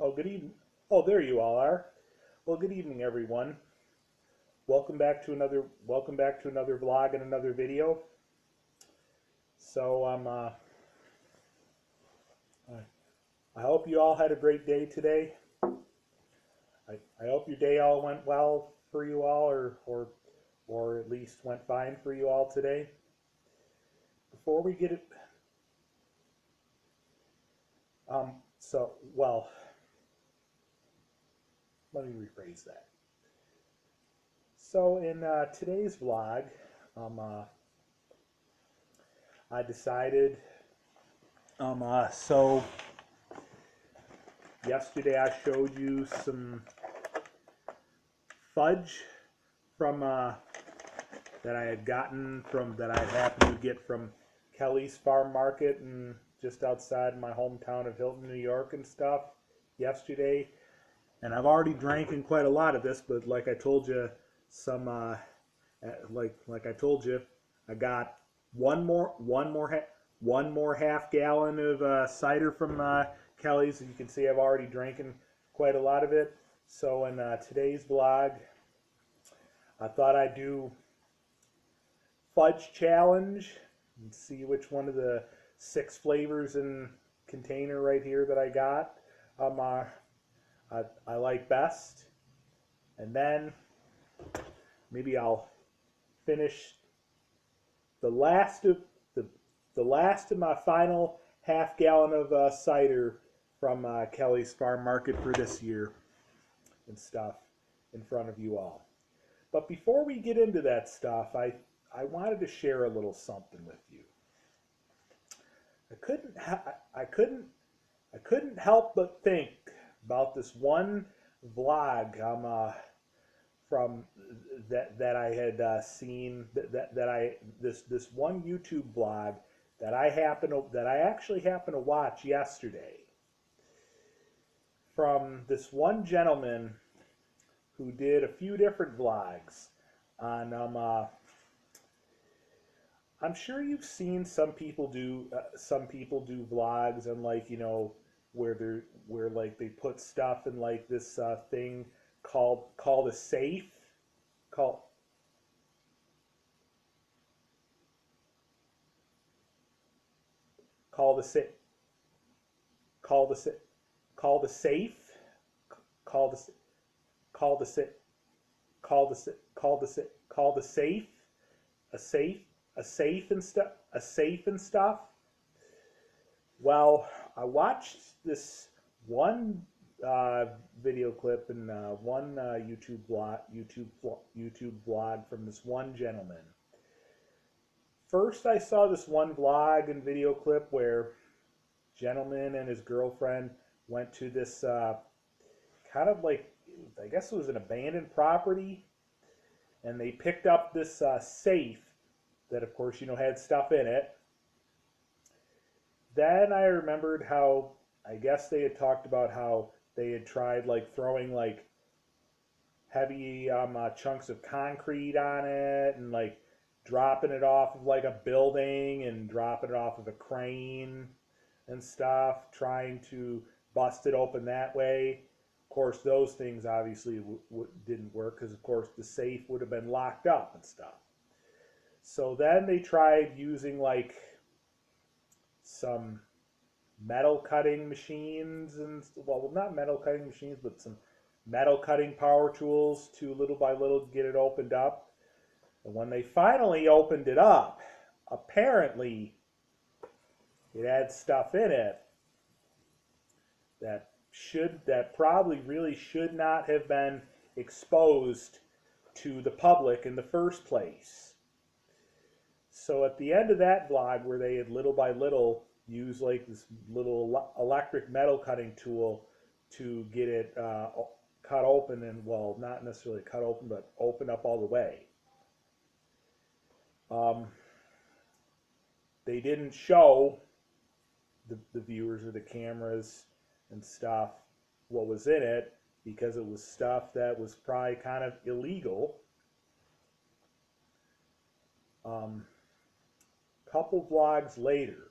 Oh, good evening. Oh, there you all are. Well, good evening, everyone. Welcome back to another vlog and another video. So, I hope you all had a great day today. I hope your day all went well for you all, or at least went fine for you all today. Before we get it, well, let me rephrase that. So, in today's vlog, um, uh, I decided, so yesterday I showed you some fudge from that I had gotten from that I happened to get from Kelly's Farm Market and just outside my hometown of Hilton, New York and stuff yesterday. And I've already drank in quite a lot of this, but like I told you, some like I told you, I got one more half gallon of cider from Kelly's. You can see I've already drinking quite a lot of it. So in today's vlog, I thought I'd do fudge challenge and see which one of the 6 flavors in container right here that I got um, uh, I like best. And then maybe I'll finish the last of the last of my final half gallon of cider from Kelly's Farm Market for this year and stuff in front of you all. But before we get into that stuff, I wanted to share a little something with you. I couldn't ha- I couldn't help but think about this one vlog from that I had seen that I this one YouTube vlog that I actually happened to watch yesterday from this one gentleman who did a few different vlogs on I'm sure you've seen some people do vlogs and like where like they put stuff in like this thing called a safe called called a safe called a sa- called a safe called a called a sa- called a called a called a safe a safe a safe and stuff. Well, I watched this one uh, video clip and one YouTube blog from this one gentleman. First, I saw this one vlog and video clip where gentleman and his girlfriend went to this kind of like, I guess it was an abandoned property, and they picked up this safe that, of course, had stuff in it. Then I remembered how I guess they had talked about how they had tried like throwing like heavy chunks of concrete on it and like dropping it off of like a building and dropping it off of a crane and stuff, trying to bust it open that way. Of course, those things obviously didn't work because, of course, the safe would have been locked up and stuff. So then they tried using like some metal cutting machines and, well, not metal cutting machines, but some metal cutting power tools to little by little get it opened up. And when they finally opened it up, apparently it had stuff in it that probably really should not have been exposed to the public in the first place. So at the end of that vlog, where they had little by little used like this little electric metal cutting tool to get it cut open, and, well, not necessarily cut open, but open up all the way. Um, they didn't show the viewers or the cameras and stuff what was in it because it was stuff that was probably kind of illegal. Couple vlogs later,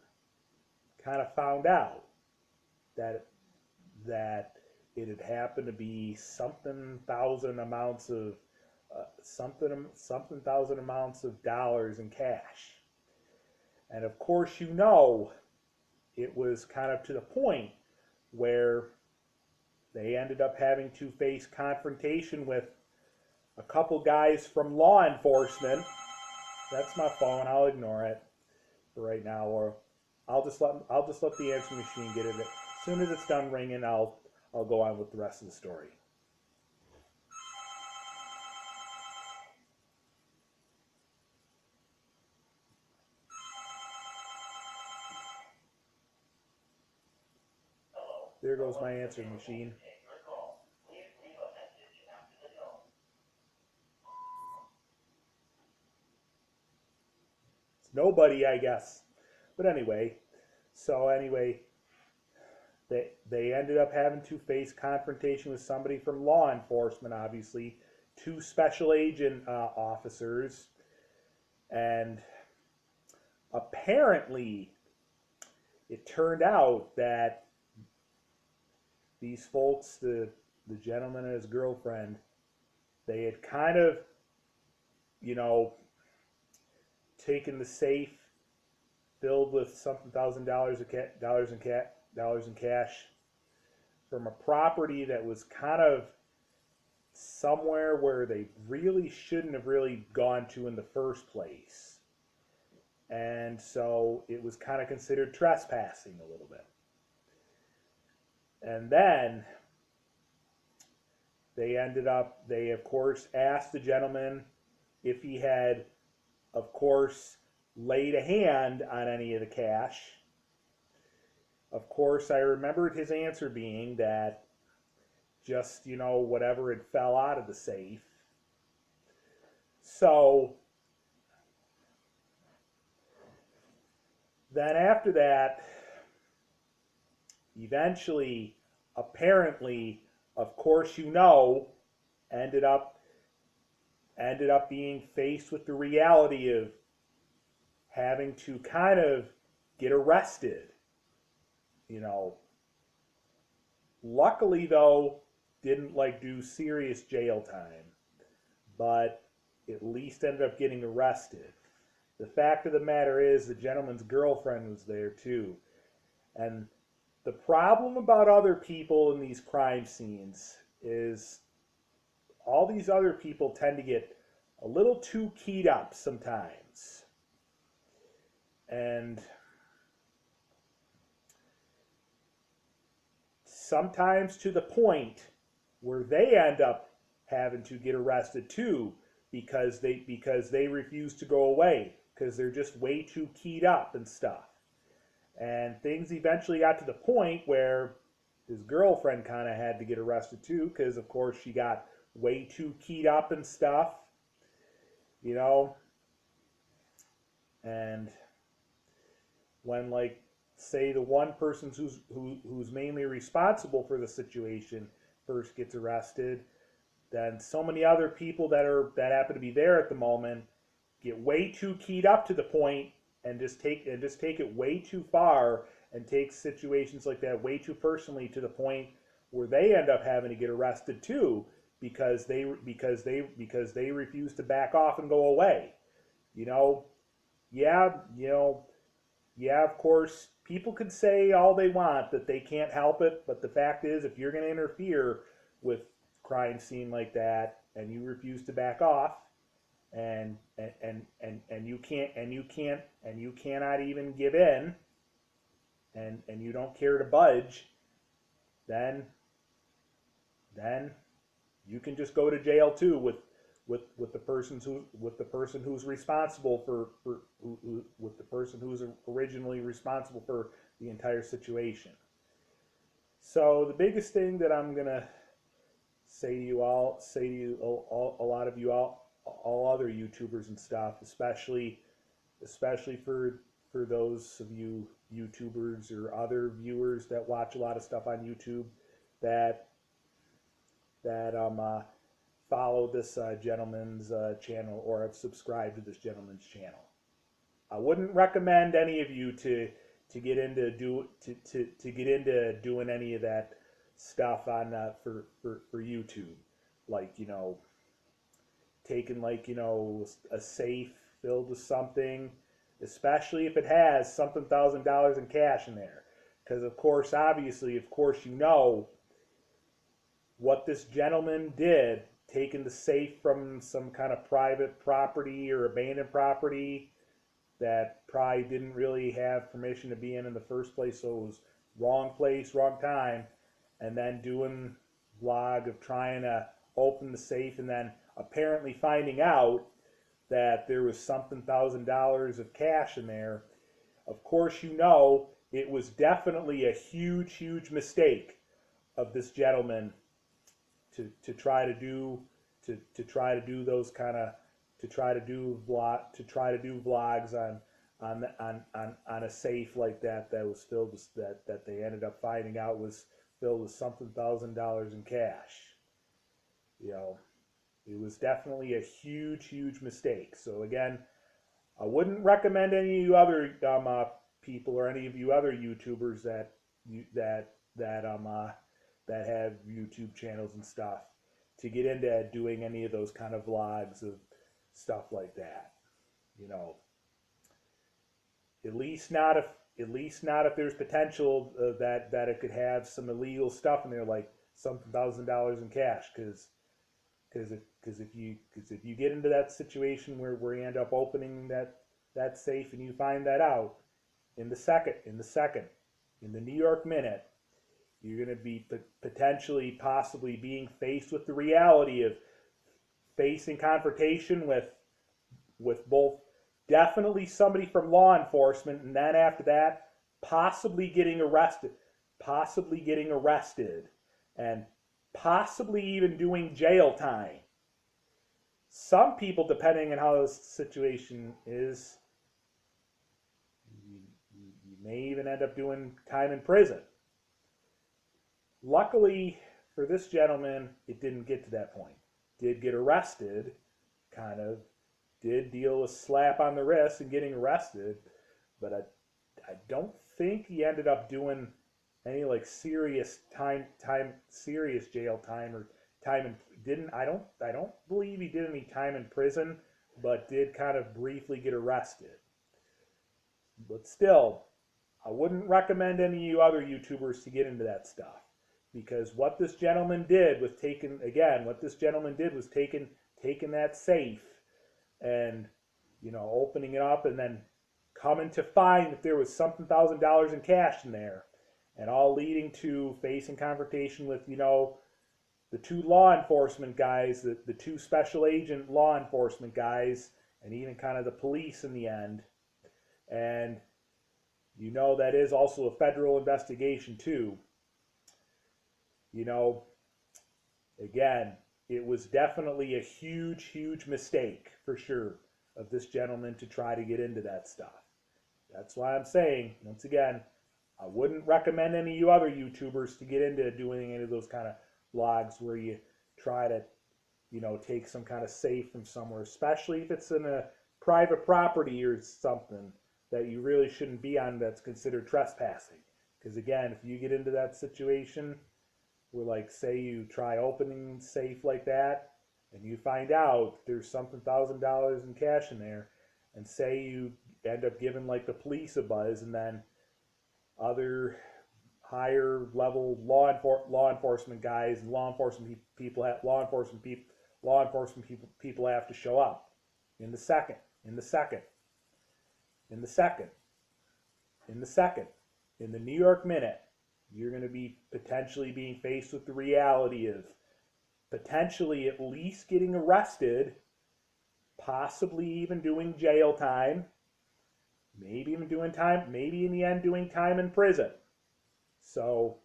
kind of found out that it had happened to be something thousand amounts of something thousand amounts of dollars in cash. And of course, it was kind of to the point where they ended up having to face confrontation with a couple guys from law enforcement. That's my phone. I'll ignore it for right now, or I'll just let the answering machine get it. As soon as it's done ringing, I'll go on with the rest of the story. There goes my answering machine. It's nobody, I guess. But anyway, they ended up having to face confrontation with somebody from law enforcement, obviously, two special agent officers, and apparently it turned out that these folks, the gentleman and his girlfriend, they had kind of, taken the safe filled with something $1,000 in cash from a property that was kind of somewhere where they really shouldn't have really gone to in the first place. And so it was kind of considered trespassing a little bit. And then they of course asked the gentleman if he had, of course, laid a hand on any of the cash. Of course, I remembered his answer being that just, whatever had fell out of the safe. So then after that, eventually, apparently, of course, ended up being faced with the reality of having to kind of get arrested. Luckily, though, didn't do serious jail time, but at least ended up getting arrested. The fact of the matter is the gentleman's girlfriend was there too. And the problem about other people in these crime scenes is all these other people tend to get a little too keyed up sometimes. And sometimes to the point where they end up having to get arrested too because they refuse to go away because they're just way too keyed up and stuff. And things eventually got to the point where his girlfriend kind of had to get arrested too because, of course, she got way too keyed up and stuff, And when, say, the one person who's mainly responsible for the situation first gets arrested, then so many other people that happen to be there at the moment get way too keyed up to the point and just take it way too far and take situations like that way too personally to the point where they end up having to get arrested too because they refuse to back off and go away. Of course, people could say all they want that they can't help it, but the fact is, if you're going to interfere with a crime scene like that and you refuse to back off, and you cannot even give in, and you don't care to budge, then you can just go to jail too with the person who's responsible with the person who's originally responsible for the entire situation. So the biggest thing that I'm gonna say to a lot of you all other YouTubers and stuff, especially for those of you YouTubers or other viewers that watch a lot of stuff on YouTube that follow this gentleman's channel or have subscribed to this gentleman's channel. I wouldn't recommend any of you to get into doing any of that stuff on for YouTube, like, you know, taking, like, you know, a safe filled with something, especially if it has something $1,000 in cash in there, because of course, obviously, of course, you know what this gentleman did, taking the safe from some kind of private property or abandoned property that probably didn't really have permission to be in the first place, so it was wrong place, wrong time, and then doing vlog of trying to open the safe and then apparently finding out that there was something $1,000 of cash in there. Of course, you know it was definitely a huge mistake of this gentleman to try to do those kind of to try to do vlogs on a safe like that was filled with that they ended up finding out was filled with something $1,000 in cash. You know, it was definitely a huge mistake. So again, I wouldn't recommend any of you other people or any of you other YouTubers that have YouTube channels and stuff to get into doing any of those kind of vlogs of stuff like that. You know, at least not if there's potential that it could have some illegal stuff in there, like something $1,000 in cash, because if you get into that situation where you end up opening that safe and you find that out in the New York Minute, you're going to be possibly being faced with the reality of facing confrontation with both definitely somebody from law enforcement, and then after that possibly getting arrested, and possibly even doing jail time. Some people, depending on how the situation is, you may even end up doing time in prison. Luckily for this gentleman, it didn't get to that point. Did get arrested, kind of, did deal with slap on the wrist and getting arrested, but I don't think he ended up doing any like serious serious jail time or time in, I don't believe he did any time in prison, but did kind of briefly get arrested. But still, I wouldn't recommend any of you other YouTubers to get into that stuff, because what this gentleman did was taking that safe and, you know, opening it up and then coming to find that there was something $1,000 in cash in there, and all leading to facing confrontation with, you know, the two law enforcement guys, the two special agent law enforcement guys, and even kind of the police in the end. And you know that is also a federal investigation too. You know, again, it was definitely a huge mistake for sure of this gentleman to try to get into that stuff. That's why I'm saying, once again, I wouldn't recommend any of you other YouTubers to get into doing any of those kind of vlogs where you try to, you know, take some kind of safe from somewhere, especially if it's in a private property or something that you really shouldn't be on, that's considered trespassing. Because again, if you get into that situation where, like, say you try opening safe like that and you find out there's something $1,000 in cash in there, and say you end up giving like the police a buzz, and then other higher level law enforcement guys and law enforcement people have to show up in the New York Minute. You're going to be potentially being faced with the reality of potentially at least getting arrested, possibly even doing jail time, maybe even doing time, maybe in the end doing time in prison. So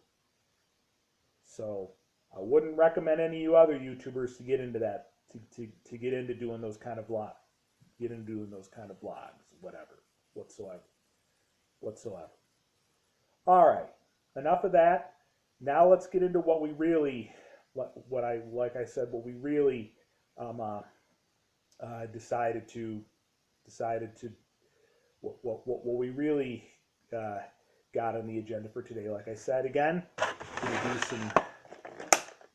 I wouldn't recommend any of you other YouTubers to get into that, to get into doing those kind of vlogs, whatsoever. All right, enough of that. Now let's get into what we really, what we really decided to what we really got on the agenda for today. Like I said, again, going to do some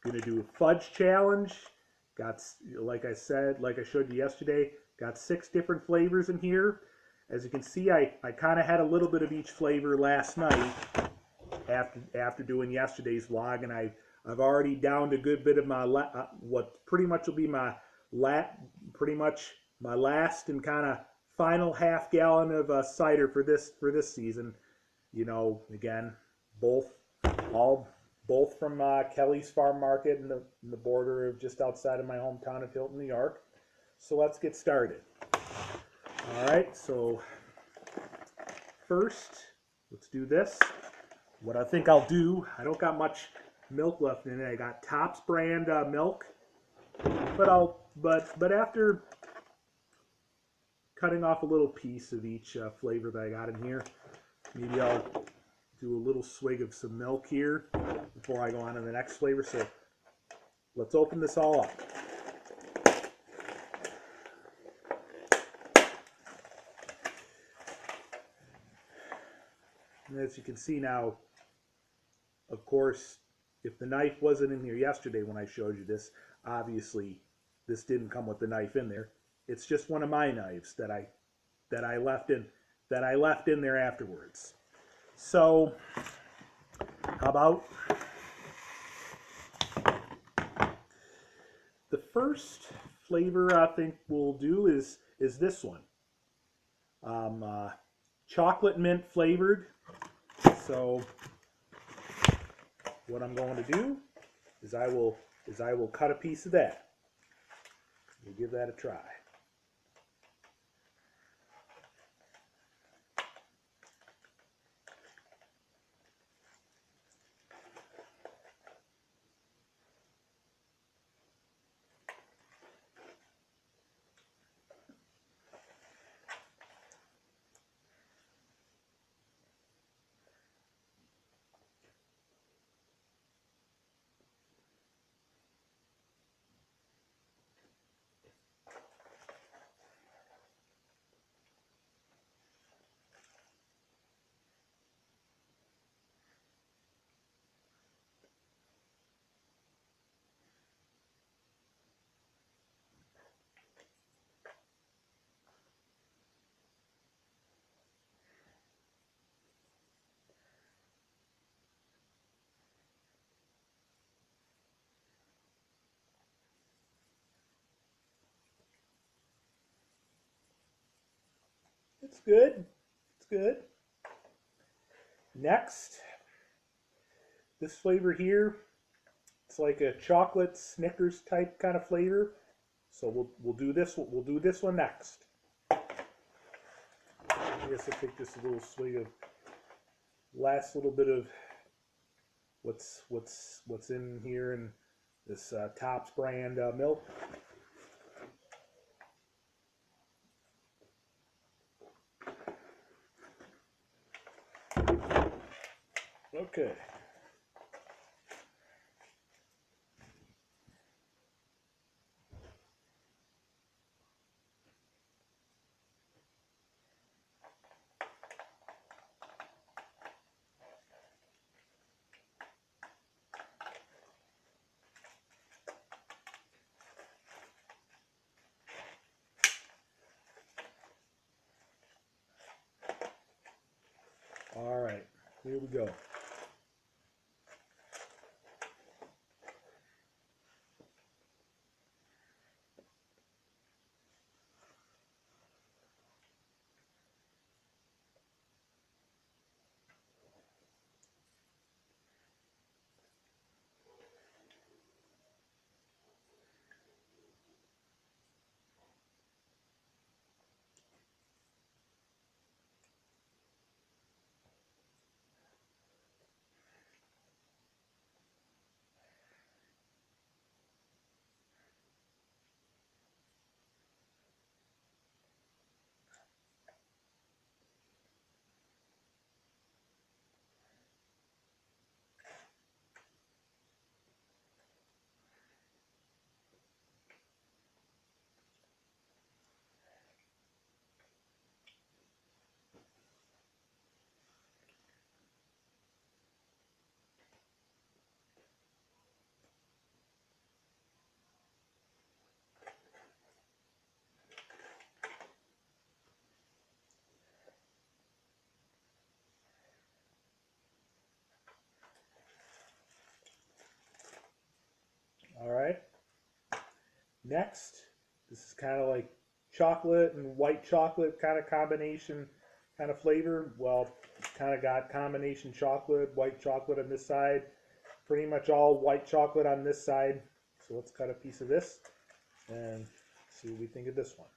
Gonna do a fudge challenge. Got, like I said, like I showed you yesterday, got 6 different flavors in here. As you can see, I kind of had a little bit of each flavor last night after doing yesterday's vlog, and I've already downed a good bit of my what pretty much will be my last and kind of final half gallon of cider for this season. You know, again, both from Kelly's Farm Market in the border of just outside of my hometown of Hilton, New York. So let's get started. All right, so first, let's do this. What I think I'll do, I don't got much milk left in it. I got Tops brand milk, but after cutting off a little piece of each flavor that I got in here, maybe I'll do a little swig of some milk here before I go on to the next flavor. So let's open this all up. And as you can see now, of course, if the knife wasn't in here yesterday when I showed you this, obviously this didn't come with the knife in there. It's just one of my knives that I left in there afterwards. So how about the first flavor I think we'll do is this one, chocolate mint flavored. So what I'm going to do is I will cut a piece of that. We'll give that a try. It's good. It's good. Next, this flavor here, it's like a chocolate Snickers type kind of flavor. So we'll do this. We'll do this one next. I guess I'll take just a little swig of last little bit of what's in here in this Tops brand milk. Okay. All right, here we go. All right. Next, this is kind of like chocolate and white chocolate kind of combination kind of flavor. Well, kind of got combination chocolate, white chocolate on this side, pretty much all white chocolate on this side. So let's cut a piece of this and see what we think of this one.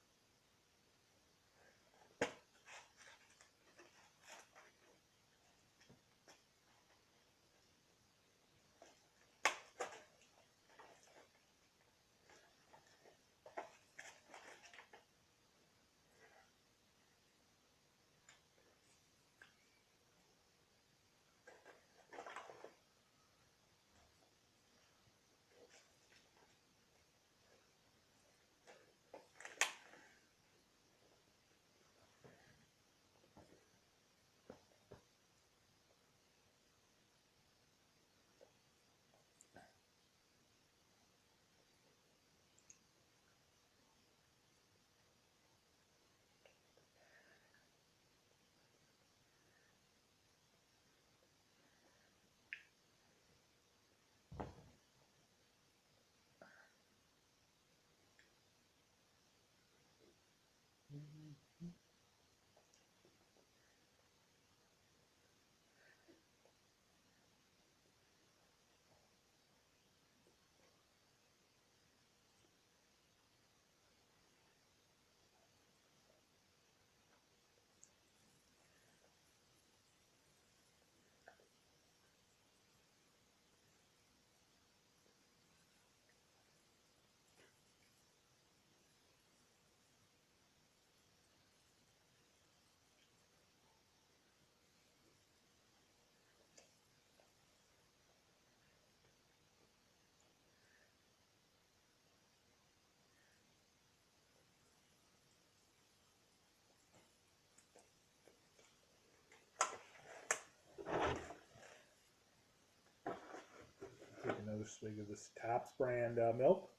Take another swig of this Tops brand milk.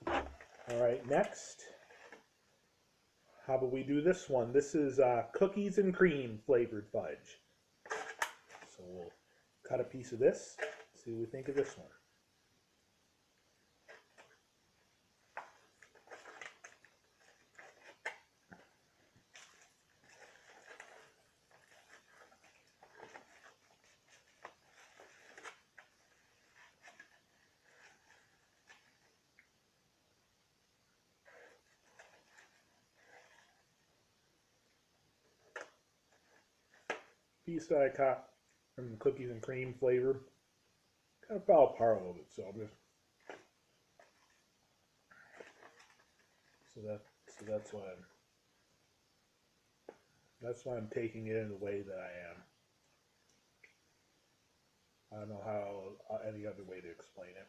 All right, next, how about we do this one? This is cookies and cream flavored fudge. So we'll cut a piece of this, see what we think of this one. Piece that I caught from the cookies and cream flavor. Kind of fell apart a little bit, so that's why I'm taking it in the way that I am. I don't know how any other way to explain it.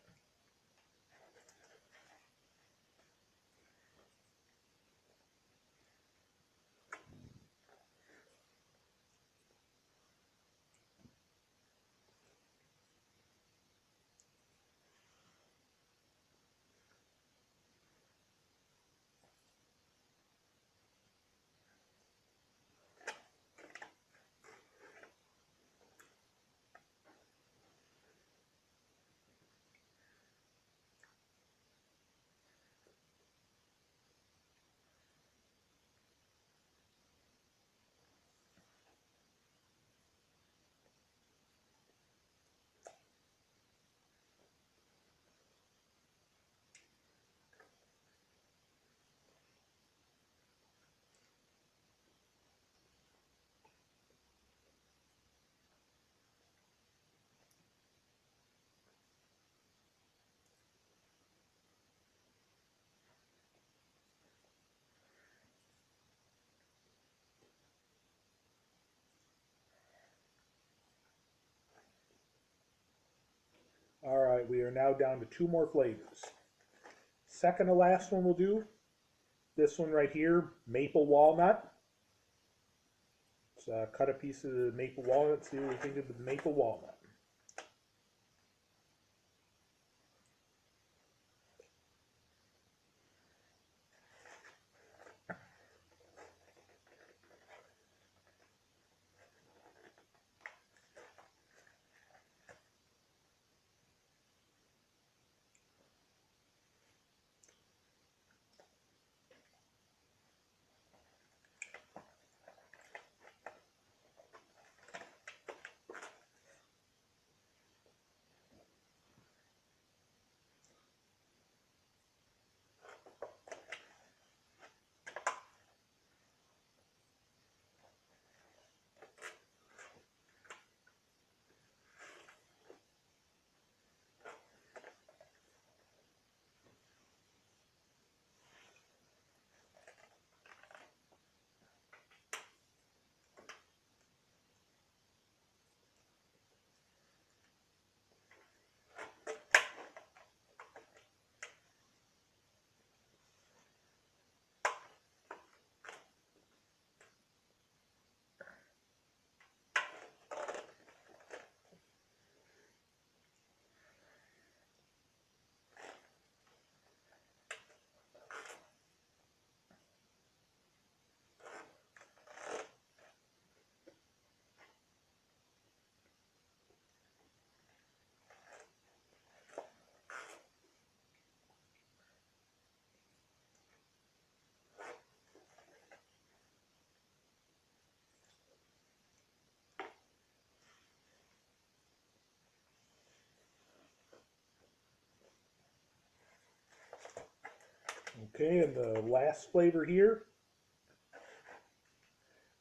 All right, we are now down to two more flavors. Second to last one we'll do, this one right here, maple walnut. Let's cut a piece of the maple walnut, see what we think of the maple walnut. Okay, and the last flavor here,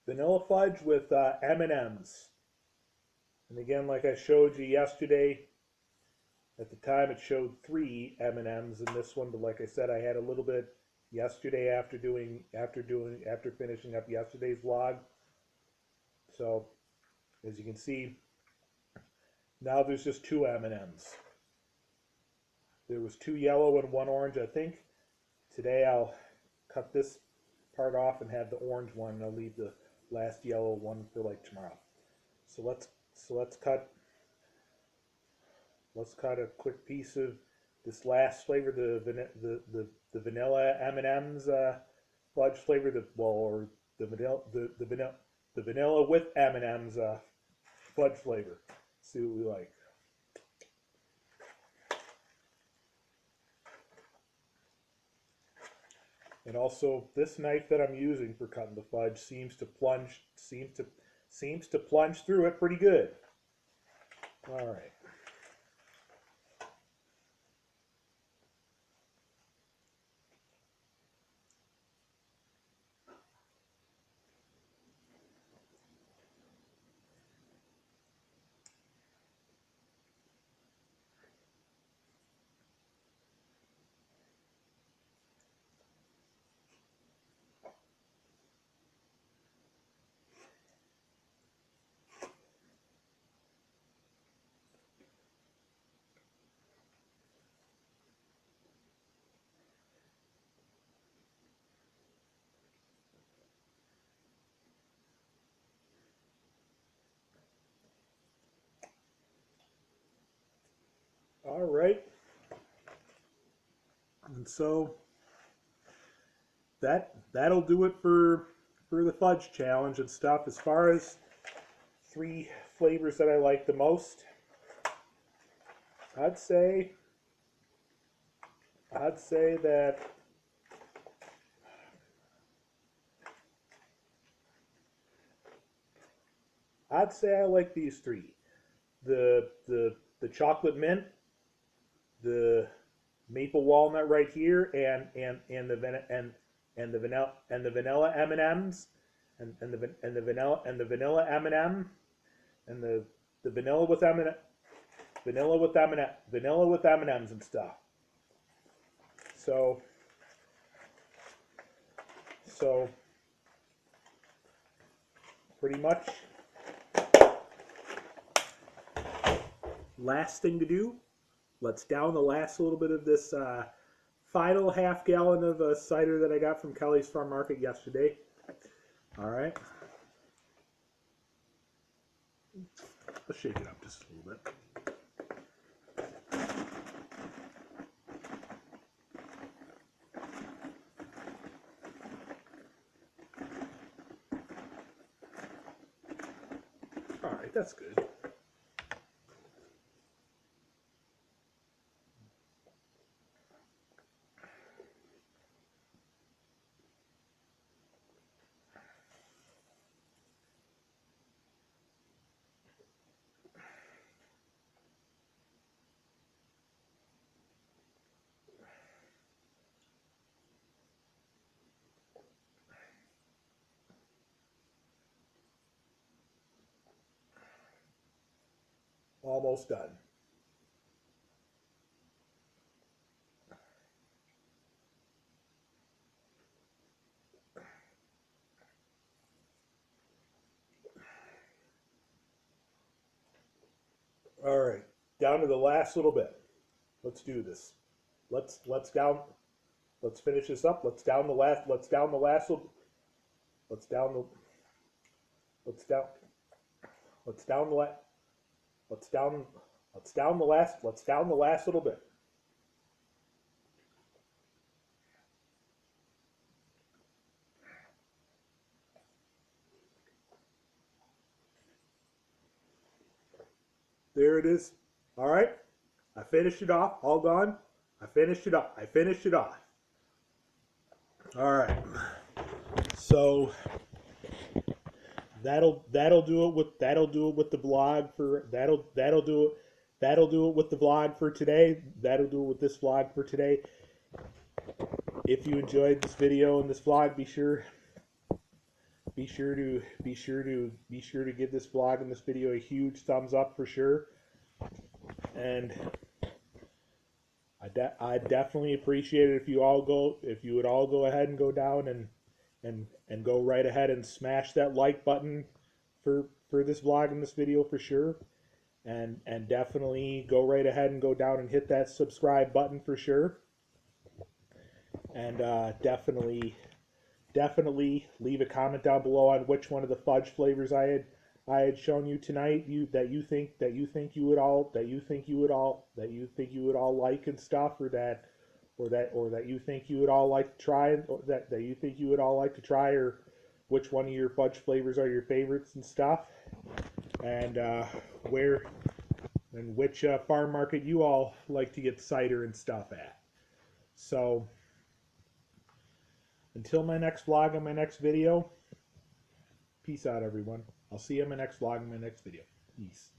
vanilla fudge with M&Ms. And again, like I showed you yesterday, at the time it showed 3 M&Ms in this one, but like I said, I had a little bit yesterday after finishing up yesterday's vlog. So as you can see, now there's just 2 M&Ms. There was 2 yellow and 1 orange, I think. Today I'll cut this part off and have the orange one, and I'll leave the last yellow one for like tomorrow. So let's cut a quick piece of this last flavor, the vanilla M&Ms fudge flavor, the vanilla with M&Ms fudge flavor. See what we like. And also, this knife that I'm using for cutting the fudge seems to plunge through it pretty good. All right. All right. And so that'll do it for the fudge challenge and stuff. As far as 3 flavors that I like the most, I'd say that I like these 3. The chocolate mint, the maple walnut right here, and the vanilla M&Ms, and the vanilla M&M, and the vanilla with M&Ms and stuff. So pretty much last thing to do, let's down the last little bit of this final half gallon of cider that I got from Kelly's Farm Market yesterday. All right. Let's shake it up just a little bit. All right, that's good. Almost done. All right, down to the last little bit. Let's do this. Let's finish this up. Let's down the last let's down the last little let's down the let's down let's down the last let's down the last little bit. There it is. All right. I finished it off. All done. I finished it up. I finished it off. All right. So that'll do it with the vlog for that'll do it with the vlog for today. That'll do it with this vlog for today. if you enjoyed this video and this vlog, be sure to give this vlog and this video a huge thumbs up for sure. And I definitely appreciate it if you would all go ahead and go down and go right ahead and smash that like button for this vlog and this video for sure. And definitely go right ahead and go down and hit that subscribe button for sure. And definitely leave a comment down below on which one of the fudge flavors I had shown you tonight that you think you would all like and stuff, or that you think you would all like to try, or that you think you would all like to try, or which one of your fudge flavors are your favorites and stuff, and which farm market you all like to get cider and stuff at. So until my next vlog and my next video, peace out, everyone. I'll see you in my next vlog and my next video. Peace.